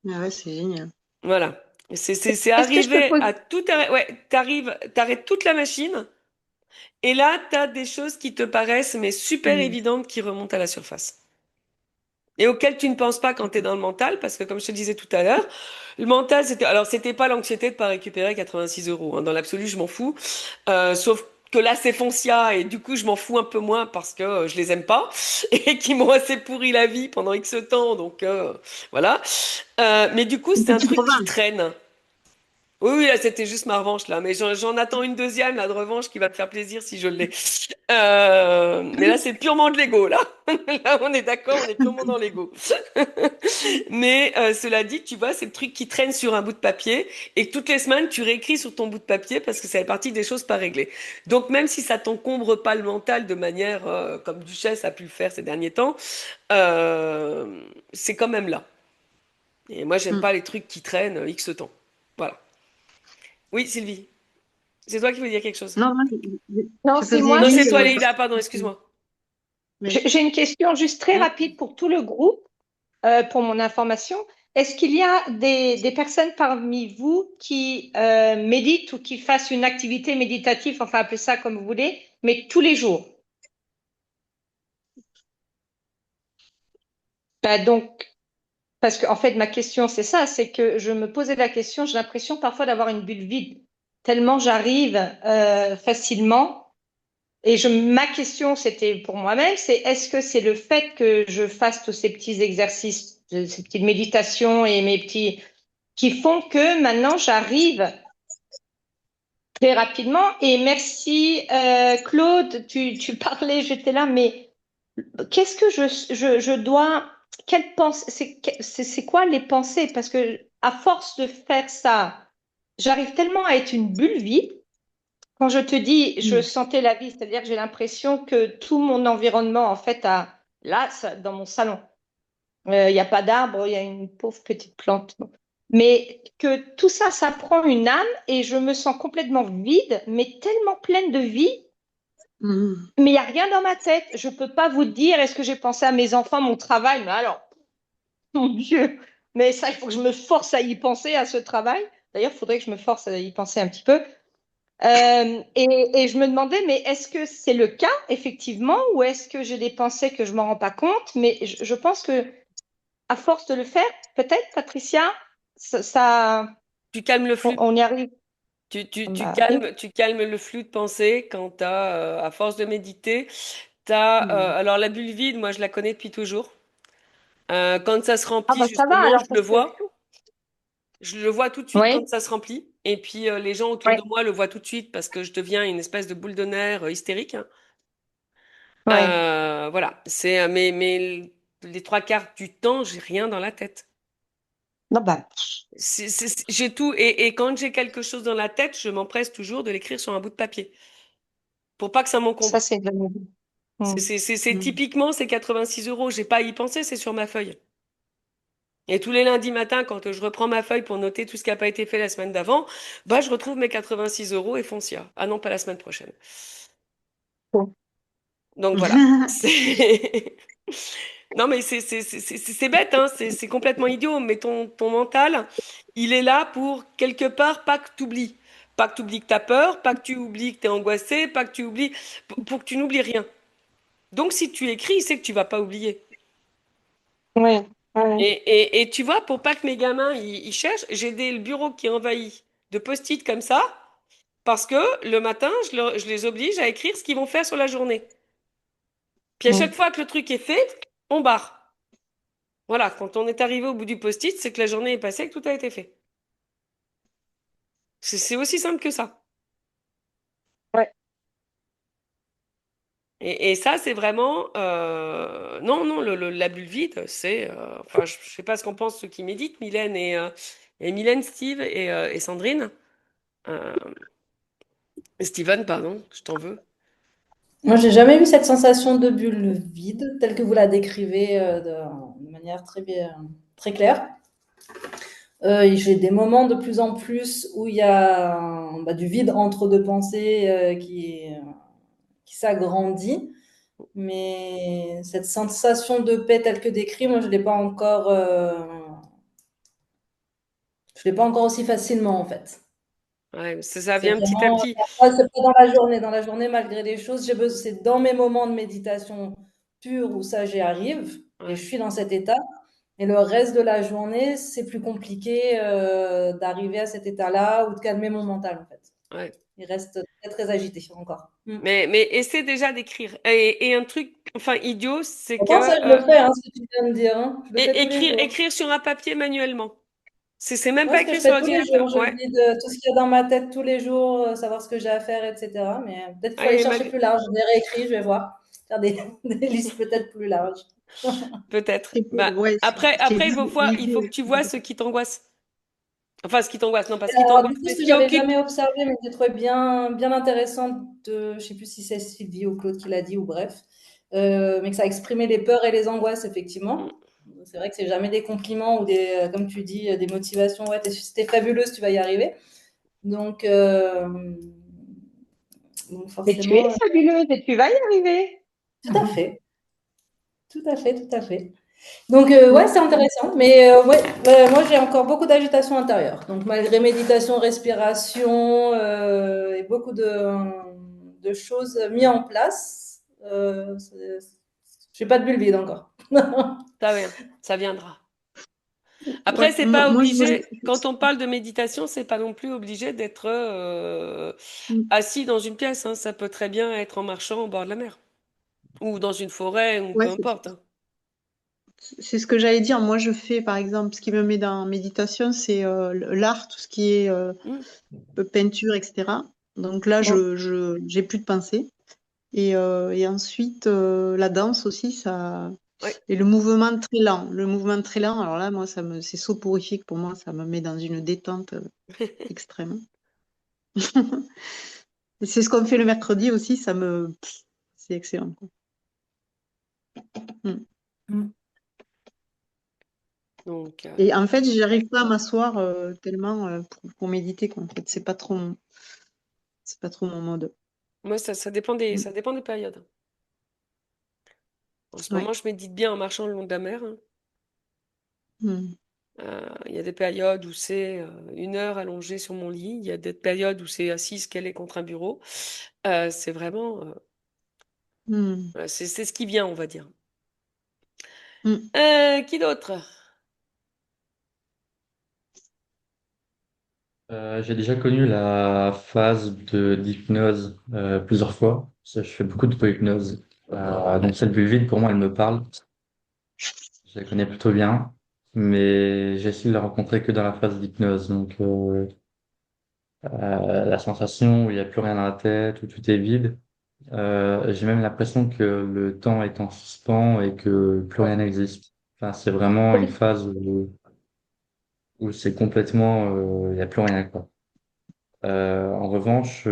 Ah ouais, c'est génial. Voilà. C'est Est-ce que je peux arriver poser... à tout arrêter. Ouais, t'arrêtes toute la machine, et là, t'as des choses qui te paraissent, mais super Mm. évidentes qui remontent à la surface. Et auxquelles tu ne penses pas quand tu es dans le mental, parce que comme je te disais tout à l'heure, le mental, c'était pas l'anxiété de pas récupérer 86 euros, hein. Dans l'absolu, je m'en fous. Sauf que là, c'est Foncia, et du coup, je m'en fous un peu moins parce que je les aime pas, et qui m'ont assez pourri la vie pendant X temps, donc voilà. Mais du coup, Une c'est un petite truc qui revanche. traîne. Oui, oui, là, c'était juste ma revanche, là. Mais j'en attends une deuxième, là, de revanche, qui va te faire plaisir si je l'ai. Mais là, c'est purement de l'ego, là. Là, on est d'accord, on est purement dans l'ego. Mais cela dit, tu vois, c'est le truc qui traîne sur un bout de papier et que toutes les semaines, tu réécris sur ton bout de papier parce que ça fait partie des choses pas réglées. Donc, même si ça t'encombre pas le mental de manière comme Duchesse a pu le faire ces derniers temps, c'est quand même là. Et moi, j'aime Mm. pas les trucs qui traînent X temps. Voilà. Oui, Sylvie, c'est toi qui veux dire quelque chose. Non, non, Non, je c'est faisais moi, Non, c'est lire. toi, Leïla, pardon, excuse-moi. Mais, j'ai une question juste très Hmm. rapide pour tout le groupe, pour mon information. Est-ce qu'il y a des personnes parmi vous qui méditent ou qui fassent une activité méditative, enfin appelez ça comme vous voulez, mais tous les jours? Donc, parce que en fait, ma question, c'est ça, c'est que je me posais la question, j'ai l'impression parfois d'avoir une bulle vide, tellement j'arrive facilement. Et ma question, c'était pour moi-même, c'est est-ce que c'est le fait que je fasse tous ces petits exercices, ces petites méditations et mes petits, qui font que maintenant j'arrive très rapidement. Et merci Claude, tu parlais, j'étais là, mais qu'est-ce que je dois, quelle pensée, c'est quoi les pensées? Parce que à force de faire ça, j'arrive tellement à être une bulle vide. Quand je te dis, je mm. sentais la vie, c'est-à-dire que j'ai l'impression que tout mon environnement, en fait, là, dans mon salon, il n'y a pas d'arbre, il y a une pauvre petite plante. Bon. Mais que tout ça, ça prend une âme et je me sens complètement vide, mais tellement pleine de vie, Mm. mais il n'y a rien dans ma tête. Je ne peux pas vous dire, est-ce que j'ai pensé à mes enfants, mon travail? Mais alors, mon Dieu, mais ça, il faut que je me force à y penser, à ce travail. D'ailleurs, il faudrait que je me force à y penser un petit peu. Et je me demandais, mais est-ce que c'est le cas, effectivement, ou est-ce que j'ai des pensées que je ne m'en rends pas compte? Mais je pense que à force de le faire, peut-être, Patricia, Tu calmes le flux. on y arrive. Bah, oui. Tu calmes le flux de pensée quand à force de méditer, t'as, Mm. alors la bulle vide, moi je la connais depuis toujours. Quand ça se Ah remplit, bah ça va justement, alors, je le parce que... vois. Je le vois tout de suite quand Oui, ça se remplit. Et puis les gens autour oui, de moi le voient tout de suite parce que je deviens une espèce de boule de nerfs hystérique. oui. Voilà, mais les trois quarts du temps, j'ai rien dans la tête. Non, bah, J'ai tout. Et quand j'ai quelque chose dans la tête, je m'empresse toujours de l'écrire sur un bout de papier pour pas que ça ça, m'encombre. c'est de la... Hmm. C'est Mm. typiquement ces 86 euros. J'ai pas à y penser, c'est sur ma feuille. Et tous les lundis matins, quand je reprends ma feuille pour noter tout ce qui n'a pas été fait la semaine d'avant, bah, je retrouve mes 86 euros et Foncia. Ah non, pas la semaine prochaine. Bon. Donc voilà. C'est- Non, mais c'est bête, hein, c'est complètement idiot, mais ton mental, il est là pour quelque part pas que tu oublies. Pas que tu oublies que tu as peur, pas que tu oublies que tu es angoissé, pas que tu oublies, pour que tu n'oublies rien. Donc si tu écris, c'est que tu vas pas oublier. Oui, oui. Et tu vois, pour pas que mes gamins ils cherchent, le bureau qui est envahi de post-it comme ça, parce que le matin, je les oblige à écrire ce qu'ils vont faire sur la journée. Puis à chaque Mm. fois que le truc est fait, on barre. Voilà, quand on est arrivé au bout du post-it, c'est que la journée est passée, que tout a été fait. C'est aussi simple que ça. Ouais. Et ça, c'est vraiment... Non, non, la bulle vide, c'est... enfin, je sais pas ce qu'en pensent ceux qui méditent, Mylène, Steve et Sandrine. Euh, Steven, pardon, je t'en veux. Moi, j'ai jamais eu cette sensation de bulle vide, telle que vous la décrivez de manière très claire. Et j'ai des moments de plus en plus où il y a du vide entre deux pensées qui s'agrandit. Mais cette sensation de paix telle que décrit, moi, je l'ai pas encore aussi facilement, en fait. Ouais, ça C'est vient petit à vraiment, petit. parfois, c'est pas dans la journée. Dans la journée, malgré les choses, j'ai besoin, c'est dans mes moments de méditation pure où ça, j'y arrive et je Ouais, suis dans cet état. Et le reste de la journée, c'est plus compliqué d'arriver à cet état-là ou de calmer mon mental, en fait. ouais. Il reste très, très agité encore. Mm. Mais essaie déjà d'écrire. Et un truc, enfin, idiot, c'est que... Pourtant, ça, je le fais, hein, ce que tu viens de dire, hein. Je le fais tous les jours. écrire sur un papier manuellement. C'est même Moi, pas ce que je écrit sur fais tous les jours, l'ordinateur. je Ouais. vide tout ce qu'il y a dans ma tête tous les jours, savoir ce que j'ai à faire, etc. Mais peut-être qu'il faut aller Allez, chercher plus large. Je vais réécrire, je vais voir. Faire des, des listes peut-être plus larges. peut-être. Bah, Ouais, c'est après, il faut que l'idée. tu vois ce qui t'angoisse. Enfin, ce qui t'angoisse, non pas ce qui Alors, t'angoisse, du coup, mais ce ce que qui j'avais occupe. jamais observé, mais que j'ai trouvé bien intéressant, je sais plus si c'est Sylvie ou Claude qui l'a dit, ou bref, mais que ça exprimait les peurs et les angoisses, effectivement. C'est vrai que c'est jamais des compliments ou comme tu dis, des motivations. Ouais, t'es fabuleuse, tu vas y arriver. Donc, donc Mais tu es forcément, fabuleuse et tu vas y arriver. tout à fait, tout à fait, tout à fait. Donc, ouais, Mm. c'est intéressant. Mais ouais, moi, j'ai encore beaucoup d'agitation intérieure. Donc, malgré méditation, respiration et beaucoup de choses mises en place, je n'ai pas de bulle vide encore. Ça vient, ça viendra. Après, c'est Moi, pas moi, je vois. obligé, quand on parle de méditation, c'est pas non plus obligé d'être Mm. assis dans une pièce, hein. Ça peut très bien être en marchant au bord de la mer. Ou dans une forêt, ou peu Ouais, importe, hein. c'est ce que j'allais dire. Moi, je fais, par exemple, ce qui me met dans méditation, c'est l'art, tout ce qui est Mm. peinture, etc. Donc là, j'ai plus de pensée. Et ensuite, la danse aussi, ça. Ouais, Et le mouvement très lent. Le mouvement très lent, alors là, moi, c'est soporifique pour moi. Ça me met dans une détente extrême. Et c'est ce qu'on fait le mercredi aussi. C'est excellent, quoi. Mm. donc, Et en fait, j'arrive pas à m'asseoir tellement pour méditer, quoi. En fait, c'est pas trop mon mode. moi, Mm. ça dépend des périodes. En ce Ouais. moment, je médite bien en marchant le long de la mer, hein. Mm. Il y a des périodes où c'est 1 heure allongée sur mon lit. Il y a des périodes où c'est assise calée contre un bureau. C'est vraiment, Mm. voilà, c'est ce qui vient, on va dire. Mm. Qui d'autre? J'ai déjà connu la phase d'hypnose plusieurs fois. Je fais beaucoup de hypnose. Donc celle du vide, pour moi, elle me parle. Je la connais plutôt bien, mais j'ai essayé de la rencontrer que dans la phase d'hypnose. Donc la sensation où il n'y a plus rien dans la tête, où tout est vide. J'ai même l'impression que le temps est en suspens et que plus rien n'existe. Enfin, c'est vraiment une phase où c'est complètement, il n'y a plus rien, quoi. En revanche,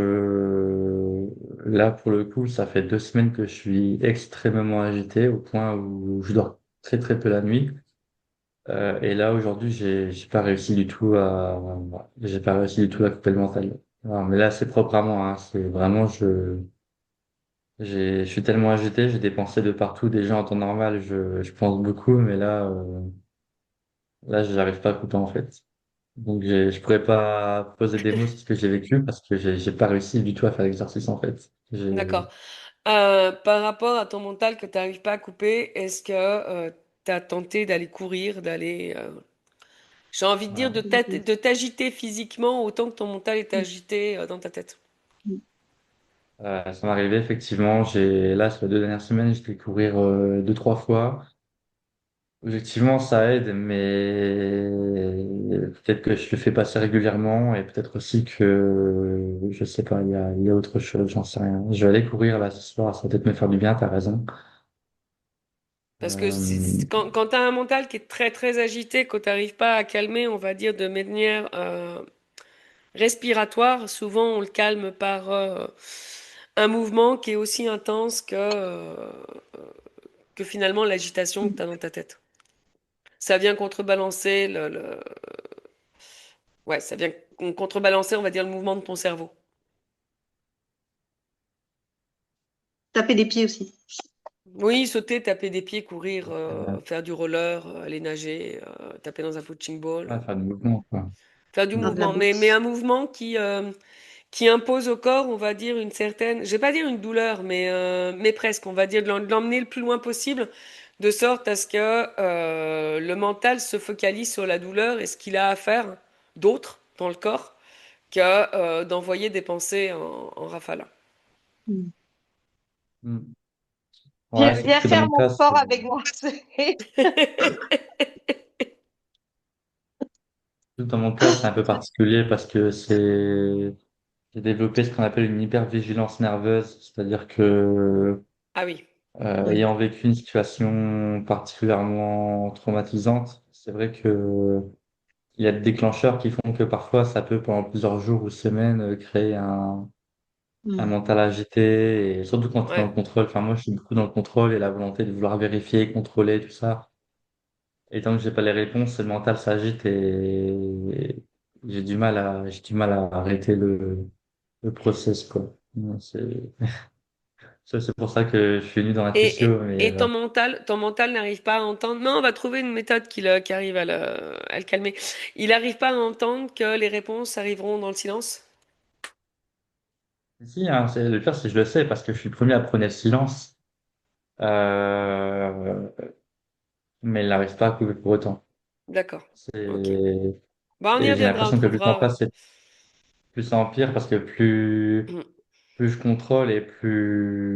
là, pour le coup, ça fait 2 semaines que je suis extrêmement agité au point où je dors très très peu la nuit. Et là, aujourd'hui, j'ai pas réussi du tout à couper le mental. Alors, mais là, c'est propre à moi, hein. C'est vraiment, je suis tellement agité, j'ai des pensées de partout. Déjà, en temps normal, je pense beaucoup, mais là, j'arrive pas à couper, en fait. Donc, je pourrais pas poser des mots sur ce que j'ai vécu parce que j'ai pas réussi du tout à faire l'exercice, en fait. D'accord. Par rapport à ton mental que tu n'arrives pas à couper, est-ce que tu as tenté d'aller courir, d'aller... J'ai envie de dire Voilà. de t'agiter physiquement autant que ton mental est agité dans ta tête. Ça m'est arrivé effectivement. Là, sur les 2 dernières semaines, j'ai été courir 2, 3 fois. Objectivement, ça aide, mais peut-être que je le fais passer régulièrement et peut-être aussi que, je sais pas, il y a autre chose, j'en sais rien. Je vais aller courir là ce soir, ça va peut-être me faire du bien, t'as raison. Parce que quand tu as un mental qui est très très agité, quand tu n'arrives pas à calmer, on va dire de manière respiratoire, souvent on le calme par un mouvement qui est aussi intense que finalement l'agitation que tu as dans ta tête. Ça vient contrebalancer ouais, ça vient contrebalancer, on va dire, le mouvement de ton cerveau. Taper des pieds aussi. Oui, sauter, taper des pieds, courir, Ouais, faire du roller, aller nager, taper dans un punching ball, faire du mouvement, quoi. faire du Faire de la mouvement. Mais boxe. un mouvement qui impose au corps, on va dire, une certaine, je vais pas dire une douleur, mais presque, on va dire de l'emmener le plus loin possible, de sorte à ce que le mental se focalise sur la douleur et ce qu'il a à faire d'autre dans le corps que d'envoyer des pensées en rafale. Mm. Mm. Ouais, Viens, surtout viens que dans faire mon mon cas, sport avec moi. c'est un peu particulier parce que j'ai développé ce qu'on appelle une hypervigilance nerveuse, c'est-à-dire que Ah oui, Mm. ayant vécu une situation particulièrement traumatisante, c'est vrai que il y a des déclencheurs qui font que parfois ça peut pendant plusieurs jours ou semaines créer un Mm. mental agité et surtout quand tu es dans ouais. le contrôle. Enfin, moi, je suis beaucoup dans le contrôle et la volonté de vouloir vérifier, contrôler, tout ça. Et tant que j'ai pas les réponses, le mental s'agite et j'ai du mal à arrêter le process, quoi. C'est pour ça que je suis venu dans la physio, mais Et ton mental n'arrive pas à entendre. Non, on va trouver une méthode qui arrive à le calmer. Il n'arrive pas à entendre que les réponses arriveront dans le silence. si, hein, le pire, c'est que je le sais parce que je suis le premier à prôner le silence, euh, mais il n'arrive pas à couper pour autant. D'accord. Ok. C'est, Bah, on y et j'ai reviendra, on l'impression que plus le temps trouvera. passe, plus ça empire parce que Mm. plus je contrôle et plus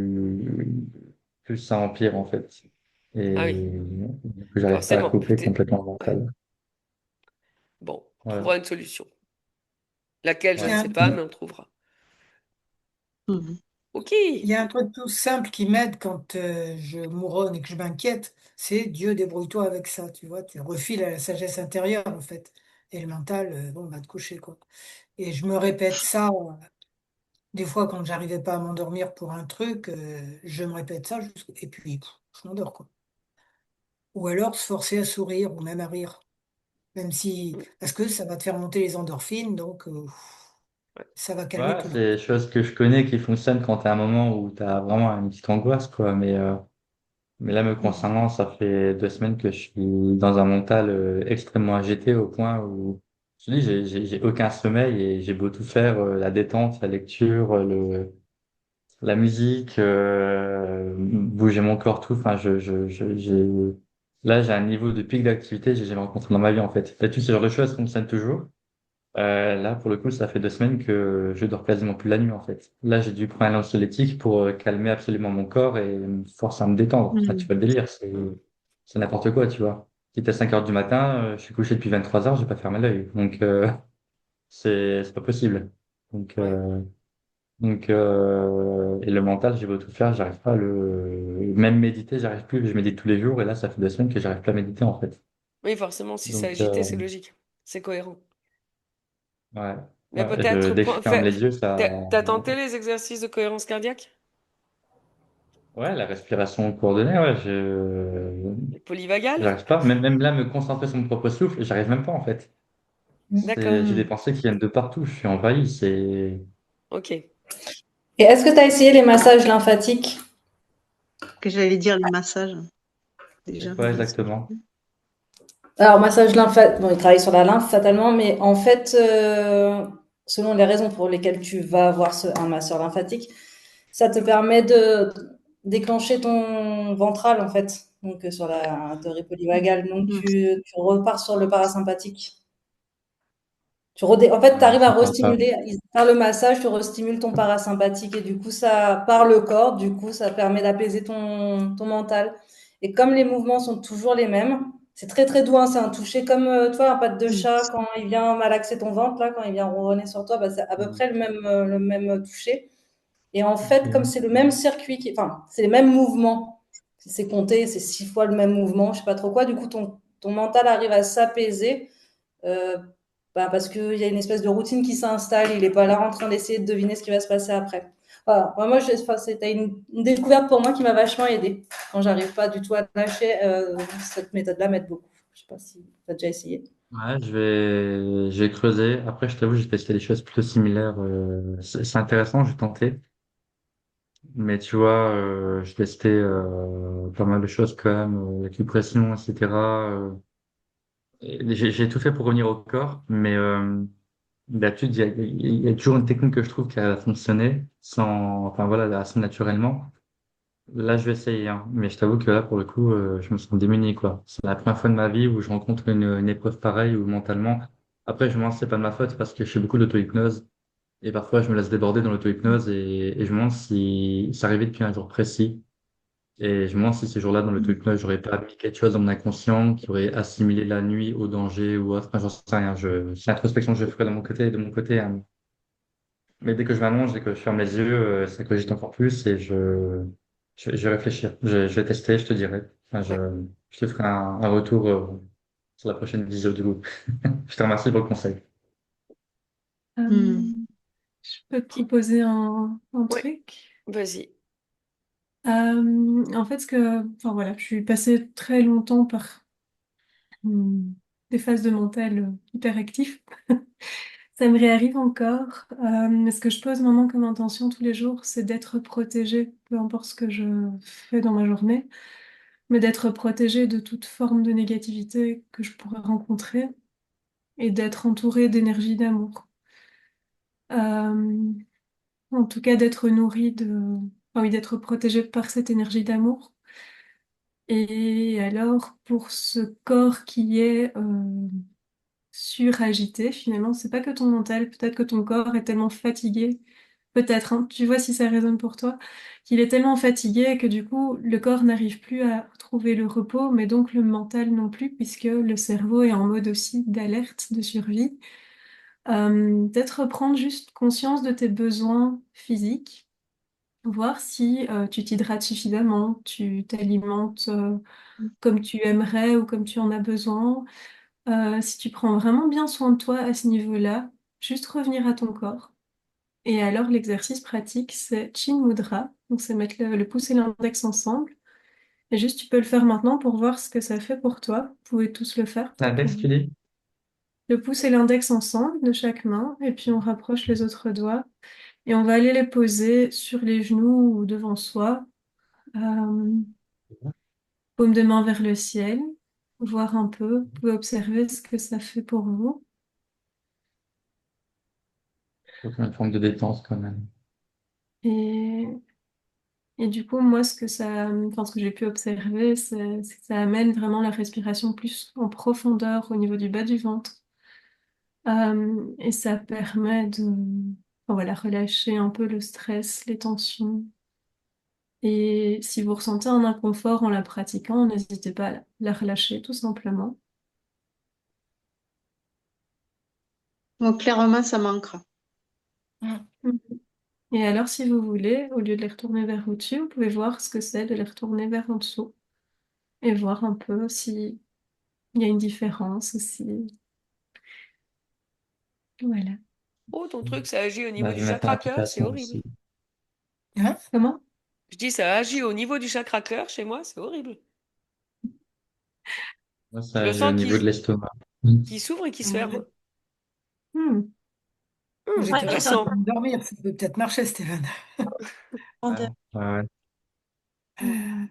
ça empire en fait. Ah oui, Et du coup, j'arrive pas à forcément. couper complètement le Ouais. mental. Bon, on Voilà. trouvera une solution. Laquelle, je Il y ne Ouais. a sais un, pas, mais on trouvera. Mm. Ok. il y a un truc tout simple qui m'aide quand je mouronne et que je m'inquiète, c'est Dieu, débrouille-toi avec ça, tu vois, tu refiles à la sagesse intérieure en fait. Et le mental, bon, va te coucher quoi. Et je me répète ça, des fois quand j'arrivais pas à m'endormir pour un truc, je me répète ça et puis je m'endors quoi. Ou alors se forcer à sourire ou même à rire, même si, Mm. parce que ça va te faire monter les endorphines, donc Ouais. ça va calmer Ouais, tout le c'est monde. des choses que je connais qui fonctionnent quand tu as un moment où tu as vraiment une petite angoisse, quoi. Mais là, me Mhm. concernant, ça fait 2 semaines que je suis dans un mental extrêmement agité au point où je te dis, j'ai aucun sommeil et j'ai beau tout faire, la détente, la lecture, la musique, bouger mon corps, tout. Enfin, là, j'ai un niveau de pic d'activité que j'ai jamais rencontré dans ma vie, en fait. D'habitude, ce genre de choses fonctionnent toujours. Là, pour le coup, ça fait 2 semaines que je dors quasiment plus la nuit, en fait. Là, j'ai dû prendre un anxiolytique pour calmer absolument mon corps et me forcer à me détendre. Enfin, tu Mm. vois le délire, c'est n'importe quoi, tu vois. Si t'es à 5 heures du matin, je suis couché depuis 23 heures, j'ai pas fermé l'œil. Donc, c'est pas possible. Donc, Ouais. et le mental, j'ai beau tout faire, j'arrive pas à même méditer, j'arrive plus. Je médite tous les jours et là, ça fait 2 semaines que j'arrive pas à méditer, en fait. Oui, forcément, si c'est Donc, agité, c'est logique. C'est cohérent. ouais, Mais ouais, dès que je ferme les yeux, ça. t'as tenté les exercices de cohérence cardiaque? Ouais, la respiration coordonnée, ouais, Les polyvagales? j'arrive pas. Même là, me concentrer sur mon propre souffle, j'arrive même pas, en fait. D'accord. J'ai des Mm. pensées qui viennent de partout, je suis envahi, Ok. Et est-ce que tu as essayé les massages lymphatiques? Que j'allais dire les massages, c'est déjà, quoi les massages. exactement? Alors, massage lymphatique, bon, il travaille sur la lymphe fatalement, mais en fait, selon les raisons pour lesquelles tu vas avoir un masseur lymphatique, ça te permet de déclencher ton ventral, en fait, donc sur la théorie polyvagale. Donc, Mm. tu repars sur le parasympathique. En fait, tu Ouais, arrives à ça parle pas. restimuler, par le massage, tu restimules ton parasympathique et du coup, ça, par le corps, du coup, ça permet d'apaiser ton mental. Et comme les mouvements sont toujours les mêmes, c'est très très doux, hein, c'est un toucher comme, tu vois, un pat de chat quand il vient malaxer ton ventre, là, quand il vient ronronner sur toi, bah, c'est à peu Mm. près le même toucher. Et en fait, comme Ok. c'est le même circuit, enfin, c'est les mêmes mouvements, c'est compté, c'est 6 fois le même mouvement, je sais pas trop quoi, du coup, ton mental arrive à s'apaiser euh, bah, parce qu'il y a une espèce de routine qui s'installe, il n'est pas là en train d'essayer de deviner ce qui va se passer après. Voilà. Moi, enfin, c'était une découverte pour moi qui m'a vachement aidée quand j'arrive pas du tout à lâcher. Cette méthode-là m'aide beaucoup. Je sais pas si tu as déjà essayé. Ouais, je vais creuser. Après, je t'avoue, j'ai testé des choses plutôt similaires. C'est intéressant, j'ai tenté. Mais tu vois, je testais pas mal de choses quand même, l'acupression, etc. Et j'ai tout fait pour revenir au corps, mais d'habitude, il y a toujours une technique que je trouve qui a fonctionné sans, enfin voilà, assez naturellement. Là, je vais essayer, hein. Mais je t'avoue que là, pour le coup, je me sens démuni, quoi. C'est la première fois de ma vie où je rencontre une épreuve pareille où mentalement. Après, je me demande si c'est pas de ma faute parce que je fais beaucoup d'auto-hypnose et parfois je me laisse déborder dans l'auto-hypnose et je me demande si c'est arrivé depuis un jour précis. Et je me demande si ces jours-là, dans l'auto-hypnose, j'aurais pas mis quelque chose dans mon inconscient qui aurait assimilé la nuit au danger ou autre. Enfin, j'en sais rien. C'est l'introspection que je ferai de mon côté, hein. Mais dès que je m'allonge, dès que je ferme les yeux, ça cogite encore plus et je vais réfléchir. Je vais tester, je te dirai. Enfin, je te ferai un retour, sur la prochaine visio du coup. Je te remercie pour le conseil. Euh, Hmm. je peux te Qui- proposer un Ouais, truc. vas-y. En fait, enfin voilà, je suis passée très longtemps par des phases de mental hyper actifs. Ça me réarrive encore. Mais ce que je pose maintenant comme intention tous les jours, c'est d'être protégée, peu importe ce que je fais dans ma journée, mais d'être protégée de toute forme de négativité que je pourrais rencontrer et d'être entourée d'énergie d'amour. Euh, En tout cas, d'être nourrie enfin oui, d'être protégée par cette énergie d'amour. Et alors, pour ce corps qui est suragité, finalement, c'est pas que ton mental, peut-être que ton corps est tellement fatigué, peut-être, hein, tu vois si ça résonne pour toi, qu'il est tellement fatigué que du coup, le corps n'arrive plus à trouver le repos, mais donc le mental non plus, puisque le cerveau est en mode aussi d'alerte, de survie. Peut-être prendre juste conscience de tes besoins physiques, voir si tu t'hydrates suffisamment, tu t'alimentes comme tu aimerais ou comme tu en as besoin. Si tu prends vraiment bien soin de toi à ce niveau-là, juste revenir à ton corps. Et alors l'exercice pratique, c'est Chin Mudra, donc c'est mettre le pouce et l'index ensemble. Et juste tu peux le faire maintenant pour voir ce que ça fait pour toi. Vous pouvez tous le faire, peut-être pour L'index, vous. tu dis? Le pouce et l'index ensemble de chaque main, et puis on rapproche les autres doigts. Et on va aller les poser sur les genoux ou devant soi. Euh, Paume de main vers le ciel, voir un peu, vous pouvez observer ce que ça fait pour vous. Donc, une forme de détente quand même. Et, et du coup, moi, ce que j'ai pu observer, c'est que ça amène vraiment la respiration plus en profondeur au niveau du bas du ventre. Et ça permet enfin, voilà, relâcher un peu le stress, les tensions. Et si vous ressentez un inconfort en la pratiquant, n'hésitez pas à la relâcher tout simplement. Donc, clairement, ça manquera. Et alors, si vous voulez, au lieu de les retourner vers au-dessus, vous pouvez voir ce que c'est de les retourner vers en dessous et voir un peu s'il y a une différence aussi. Voilà. Oh, ton truc, ça agit au niveau Bah, je du vais mettre en chakra cœur, c'est application horrible. aussi. Hein? Comment? Je dis, ça agit au niveau du chakra cœur chez moi, c'est horrible. Moi, Je ça le agit au sens niveau de l'estomac. Mm. qui s'ouvre et qui se Ouais. ferme. Hmm. J'étais Ouais, presque en train de dormir, ça peut peut-être marcher, Stéphane. Ouais, ouais. Euh,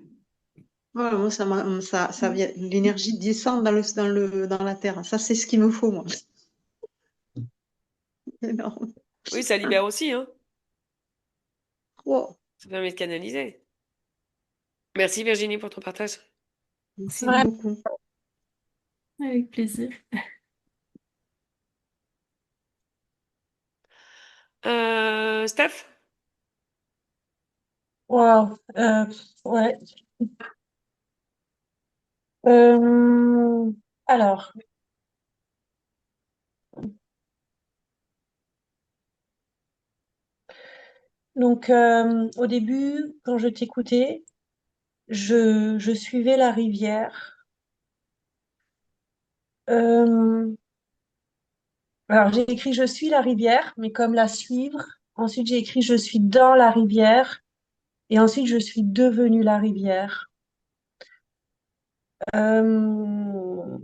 voilà, moi, ça vient, l'énergie descend dans la terre. Ça, c'est ce qu'il me faut, moi. Énorme. Oui, ça libère aussi, hein. Wow. Ça permet de canaliser. Merci Virginie pour ton partage. Merci ouais. beaucoup. Avec plaisir. Steph? Waouh. Ouais. Euh, alors, donc au début, quand je t'écoutais, je suivais la rivière. Euh, alors, j'ai écrit je suis la rivière, mais comme la suivre. Ensuite, j'ai écrit je suis dans la rivière. Et ensuite, je suis devenue la rivière. Euh,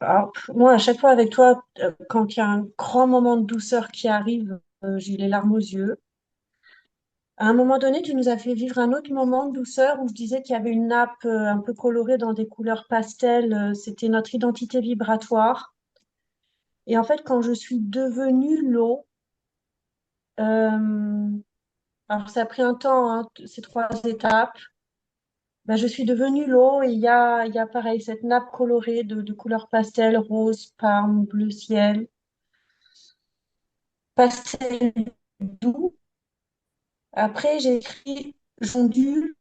alors, moi, à chaque fois avec toi, quand il y a un grand moment de douceur qui arrive, j'ai les larmes aux yeux. À un moment donné, tu nous as fait vivre un autre moment de douceur où je disais qu'il y avait une nappe un peu colorée dans des couleurs pastel. C'était notre identité vibratoire. Et en fait, quand je suis devenue l'eau, euh, alors ça a pris un temps, hein, ces 3 étapes. Ben, je suis devenue l'eau et il y a pareil, cette nappe colorée de couleurs pastel, rose, parme, bleu ciel, pastel doux. Après, j'ai écrit j'ondule,